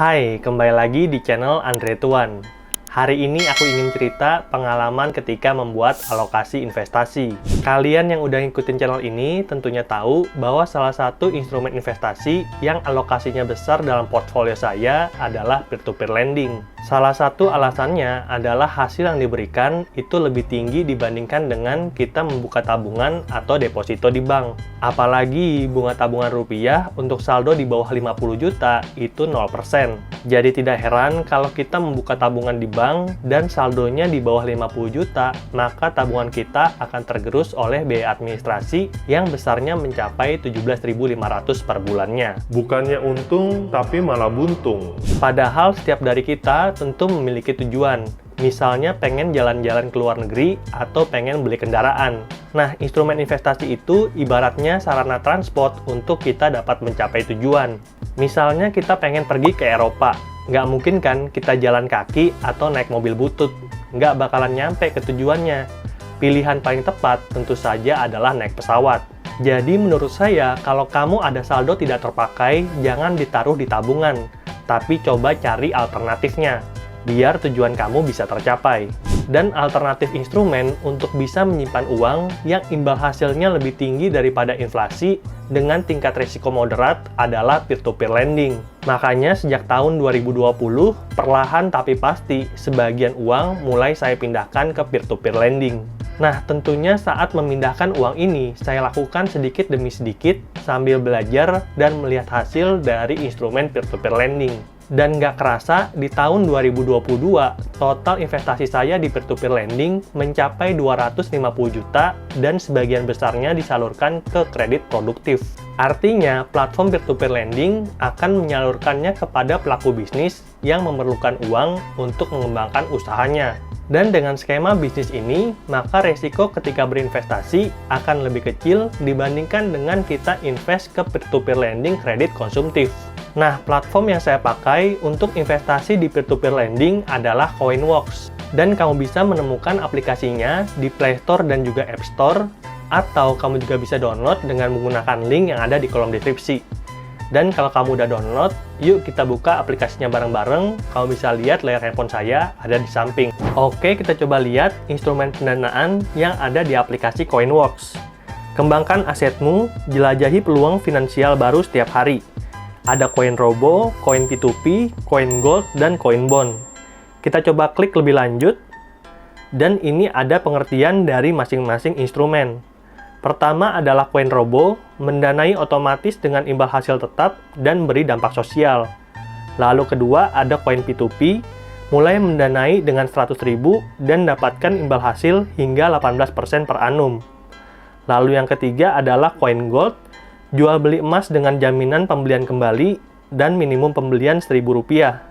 Hai, kembali lagi di channel Andre Tuan. Hari ini aku ingin cerita pengalaman ketika membuat alokasi investasi. Kalian yang udah ngikutin channel ini tentunya tahu bahwa salah satu instrumen investasi yang alokasinya besar dalam portfolio saya adalah peer-to-peer lending. Salah satu alasannya adalah hasil yang diberikan itu lebih tinggi dibandingkan dengan kita membuka tabungan atau deposito di bank. Apalagi bunga tabungan rupiah untuk saldo di bawah 50 juta itu 0%. Jadi tidak heran kalau kita membuka tabungan di bank dan saldonya di bawah 50 juta, maka tabungan kita akan tergerus oleh biaya administrasi yang besarnya mencapai 17.500 per bulannya. Bukannya untung, tapi malah buntung. Padahal setiap dari kita tentu memiliki tujuan. Misalnya pengen jalan-jalan ke luar negeri atau pengen beli kendaraan. Nah, instrumen investasi itu ibaratnya sarana transport untuk kita dapat mencapai tujuan. Misalnya kita pengen pergi ke Eropa. Nggak mungkin kan kita jalan kaki atau naik mobil butut. Nggak bakalan nyampe ke tujuannya. Pilihan paling tepat tentu saja adalah naik pesawat. Jadi menurut saya, kalau kamu ada saldo tidak terpakai, jangan ditaruh di tabungan. Tapi coba cari alternatifnya, biar tujuan kamu bisa tercapai. Dan alternatif instrumen untuk bisa menyimpan uang yang imbal hasilnya lebih tinggi daripada inflasi dengan tingkat risiko moderat adalah peer-to-peer lending. Makanya sejak tahun 2020, perlahan tapi pasti, sebagian uang mulai saya pindahkan ke peer-to-peer lending. Nah, tentunya saat memindahkan uang ini, saya lakukan sedikit demi sedikit sambil belajar dan melihat hasil dari instrumen peer-to-peer lending. Dan nggak kerasa, di tahun 2022, total investasi saya di peer-to-peer lending mencapai 250 juta dan sebagian besarnya disalurkan ke kredit produktif. Artinya, platform peer-to-peer lending akan menyalurkannya kepada pelaku bisnis yang memerlukan uang untuk mengembangkan usahanya. Dan dengan skema bisnis ini, maka resiko ketika berinvestasi akan lebih kecil dibandingkan dengan kita invest ke peer-to-peer lending kredit konsumtif. Nah, platform yang saya pakai untuk investasi di peer-to-peer lending adalah Coinworks. Dan kamu bisa menemukan aplikasinya di Play Store dan juga App Store, atau kamu juga bisa download dengan menggunakan link yang ada di kolom deskripsi. Dan kalau kamu udah download, yuk kita buka aplikasinya bareng-bareng. Kamu bisa lihat layar handphone saya ada di samping. Oke, kita coba lihat instrumen pendanaan yang ada di aplikasi Coinworks. Kembangkan asetmu, jelajahi peluang finansial baru setiap hari. Ada koin robo, koin P2P, koin gold, dan koin bond. Kita coba klik lebih lanjut, dan ini ada pengertian dari masing-masing instrumen. Pertama adalah koin robo, mendanai otomatis dengan imbal hasil tetap dan beri dampak sosial. Lalu kedua ada koin P2P, mulai mendanai dengan 100.000 dan dapatkan imbal hasil hingga 18% per annum. Lalu yang ketiga adalah koin gold, jual beli emas dengan jaminan pembelian kembali dan minimum pembelian Rp1.000.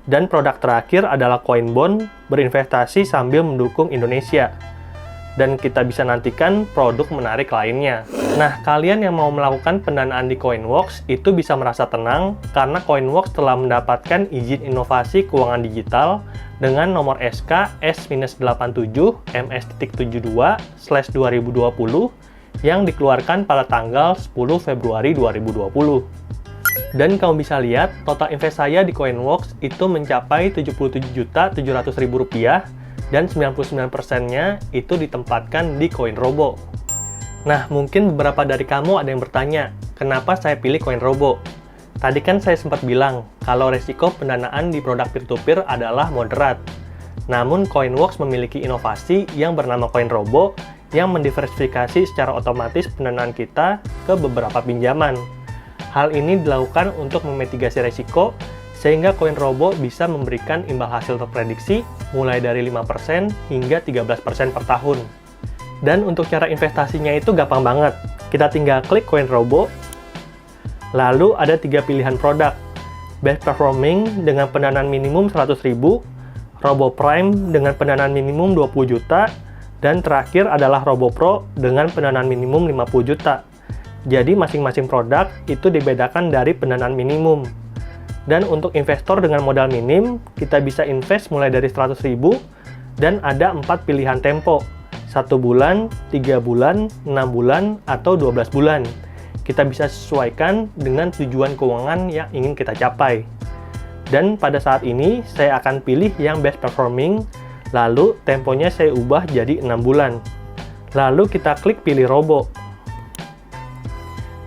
Dan produk terakhir adalah koin bond, berinvestasi sambil mendukung Indonesia. Dan kita bisa nantikan produk menarik lainnya. Nah, kalian yang mau melakukan pendanaan di Coinworks itu bisa merasa tenang karena Coinworks telah mendapatkan izin inovasi keuangan digital dengan nomor SK S-87-MS.72/2020 yang dikeluarkan pada tanggal 10 Februari 2020. Dan kamu bisa lihat, total invest saya di Coinworks itu mencapai Rp77.700.000 dan 99%-nya itu ditempatkan di koin robo. Nah, mungkin beberapa dari kamu ada yang bertanya, kenapa saya pilih koin robo? Tadi kan saya sempat bilang, kalau resiko pendanaan di produk peer-to-peer adalah moderat. Namun, Coinworks memiliki inovasi yang bernama koin robo yang mendiversifikasi secara otomatis pendanaan kita ke beberapa pinjaman. Hal ini dilakukan untuk memitigasi risiko, sehingga koin robo bisa memberikan imbal hasil terprediksi mulai dari 5% hingga 13% per tahun. Dan untuk cara investasinya itu gampang banget. Kita tinggal klik koin robo, lalu ada 3 pilihan produk. Best Performing dengan pendanaan minimum 100.000, Robo Prime dengan pendanaan minimum 20 juta, dan terakhir adalah Robo Pro dengan pendanaan minimum 50 juta. Jadi masing-masing produk itu dibedakan dari pendanaan minimum. Dan untuk investor dengan modal minim, kita bisa invest mulai dari 100.000 dan ada 4 pilihan tempo. 1 bulan, 3 bulan, 6 bulan, atau 12 bulan. Kita bisa sesuaikan dengan tujuan keuangan yang ingin kita capai. Dan pada saat ini, saya akan pilih yang best performing, lalu temponya saya ubah jadi 6 bulan. Lalu kita klik pilih robo.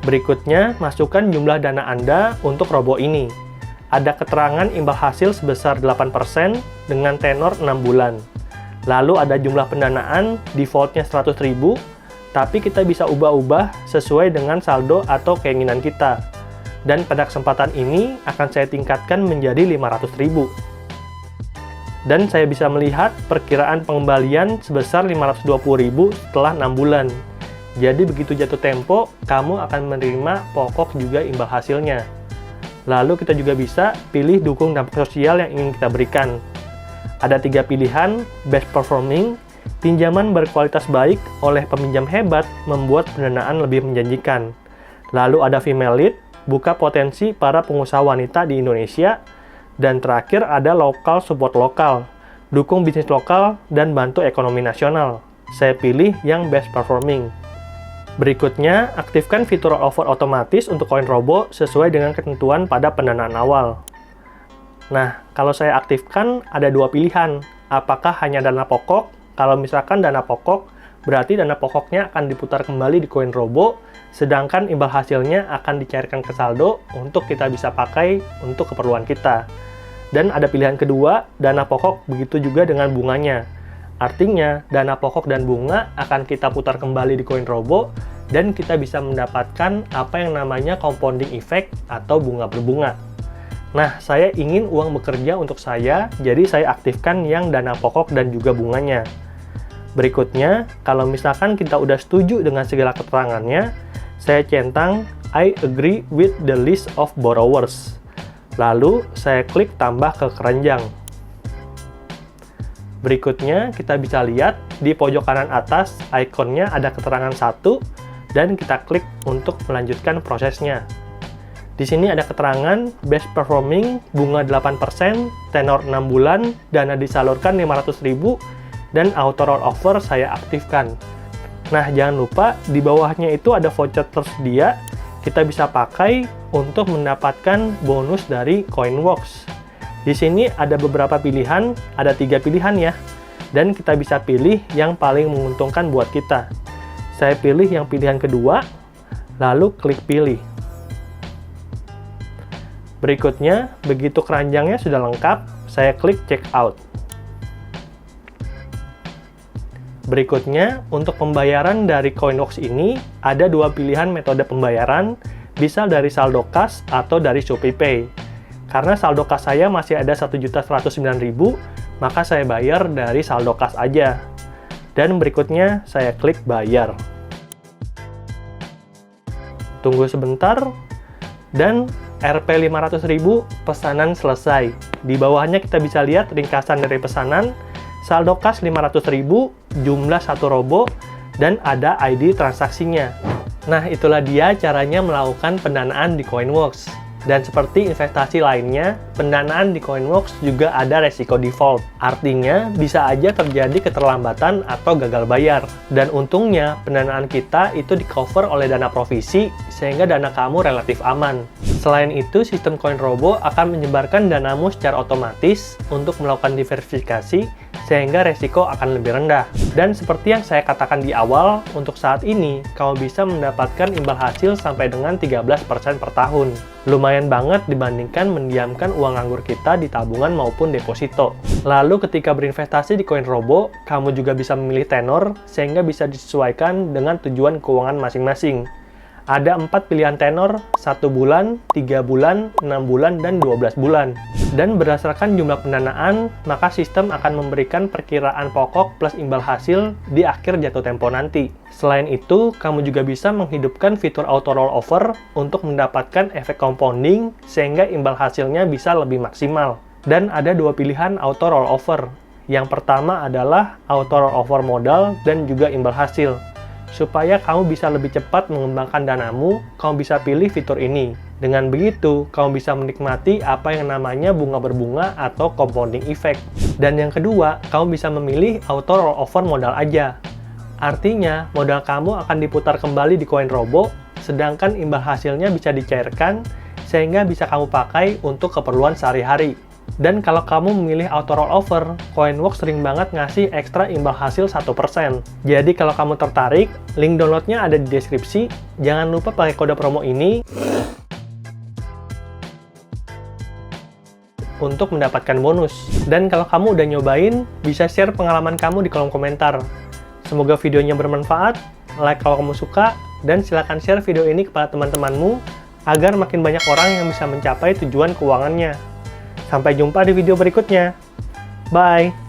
Berikutnya, masukkan jumlah dana Anda untuk robo ini. Ada keterangan imbal hasil sebesar 8% dengan tenor 6 bulan. Lalu ada jumlah pendanaan, defaultnya 100.000, tapi kita bisa ubah-ubah sesuai dengan saldo atau keinginan kita. Dan pada kesempatan ini akan saya tingkatkan menjadi 500.000. Dan saya bisa melihat perkiraan pengembalian sebesar 520.000 setelah 6 bulan. Jadi begitu jatuh tempo, kamu akan menerima pokok juga imbal hasilnya. Lalu kita juga bisa pilih dukung dampak sosial yang ingin kita berikan. Ada 3 pilihan, best performing, pinjaman berkualitas baik oleh peminjam hebat membuat pendanaan lebih menjanjikan. Lalu ada female lead, buka potensi para pengusaha wanita di Indonesia, dan terakhir ada local support lokal, dukung bisnis lokal dan bantu ekonomi nasional. Saya pilih yang best performing. Berikutnya, aktifkan fitur offer otomatis untuk koin robo sesuai dengan ketentuan pada pendanaan awal. Nah, kalau saya aktifkan ada 2 pilihan, apakah hanya dana pokok? Kalau misalkan dana pokok, berarti dana pokoknya akan diputar kembali di koin robo, sedangkan imbal hasilnya akan dicairkan ke saldo untuk kita bisa pakai untuk keperluan kita. Dan ada pilihan kedua, dana pokok, begitu juga dengan bunganya. Artinya, dana pokok dan bunga akan kita putar kembali di koin robo, dan kita bisa mendapatkan apa yang namanya compounding effect atau bunga berbunga. Nah, saya ingin uang bekerja untuk saya, jadi saya aktifkan yang dana pokok dan juga bunganya. Berikutnya, kalau misalkan kita udah setuju dengan segala keterangannya, saya centang I agree with the list of borrowers. Lalu, saya klik tambah ke keranjang. Berikutnya, kita bisa lihat di pojok kanan atas, ikonnya ada keterangan 1, dan kita klik untuk melanjutkan prosesnya. Di sini ada keterangan best performing, bunga 8%, tenor 6 bulan, dana disalurkan 500.000, dan auto roll over saya aktifkan. Nah, jangan lupa di bawahnya itu ada voucher tersedia, kita bisa pakai untuk mendapatkan bonus dari Coinworks. Di sini ada beberapa pilihan, ada 3 pilihan ya, dan kita bisa pilih yang paling menguntungkan buat kita. Saya pilih yang pilihan kedua, lalu klik pilih. Berikutnya, begitu keranjangnya sudah lengkap, saya klik check out. Berikutnya, untuk pembayaran dari Coinworks ini, ada 2 pilihan metode pembayaran, bisa dari saldo kas atau dari ShopeePay. Karena saldo kas saya masih ada 1.109.000, maka saya bayar dari saldo kas aja. Dan berikutnya, saya klik bayar. Tunggu sebentar, dan Rp 500.000 pesanan selesai. Di bawahnya kita bisa lihat ringkasan dari pesanan, saldo kas 500.000, jumlah 1 robo, dan ada ID transaksinya. Nah, itulah dia caranya melakukan pendanaan di Coinworks. Dan seperti investasi lainnya, pendanaan di Coinworks juga ada resiko default. Artinya, bisa aja terjadi keterlambatan atau gagal bayar. Dan untungnya, pendanaan kita itu di-cover oleh dana provisi, sehingga dana kamu relatif aman. Selain itu, sistem CoinRobo akan menyebarkan danamu secara otomatis untuk melakukan diversifikasi, sehingga resiko akan lebih rendah. Dan seperti yang saya katakan di awal, untuk saat ini, kamu bisa mendapatkan imbal hasil sampai dengan 13% per tahun. Lumayan banget dibandingkan mendiamkan uang nganggur kita di tabungan maupun deposito. Lalu ketika berinvestasi di CoinRobo, kamu juga bisa memilih tenor, sehingga bisa disesuaikan dengan tujuan keuangan masing-masing. Ada 4 pilihan tenor, 1 bulan, 3 bulan, 6 bulan, dan 12 bulan. Dan berdasarkan jumlah pendanaan, maka sistem akan memberikan perkiraan pokok plus imbal hasil di akhir jatuh tempo nanti. Selain itu, kamu juga bisa menghidupkan fitur auto rollover untuk mendapatkan efek compounding, sehingga imbal hasilnya bisa lebih maksimal. Dan ada 2 pilihan auto rollover. Yang pertama adalah auto rollover modal dan juga imbal hasil. Supaya kamu bisa lebih cepat mengembangkan danamu, kamu bisa pilih fitur ini. Dengan begitu, kamu bisa menikmati apa yang namanya bunga berbunga atau compounding effect. Dan yang kedua, kamu bisa memilih auto rollover modal aja. Artinya, modal kamu akan diputar kembali di CoinRobo, sedangkan imbal hasilnya bisa dicairkan, sehingga bisa kamu pakai untuk keperluan sehari-hari. Dan kalau kamu memilih auto rollover, Coinworks sering banget ngasih ekstra imbal hasil 1%. Jadi kalau kamu tertarik, link downloadnya ada di deskripsi. Jangan lupa pakai kode promo ini untuk mendapatkan bonus. Dan kalau kamu udah nyobain, bisa share pengalaman kamu di kolom komentar. Semoga videonya bermanfaat, like kalau kamu suka, dan silakan share video ini kepada teman-temanmu agar makin banyak orang yang bisa mencapai tujuan keuangannya. Sampai jumpa di video berikutnya. Bye!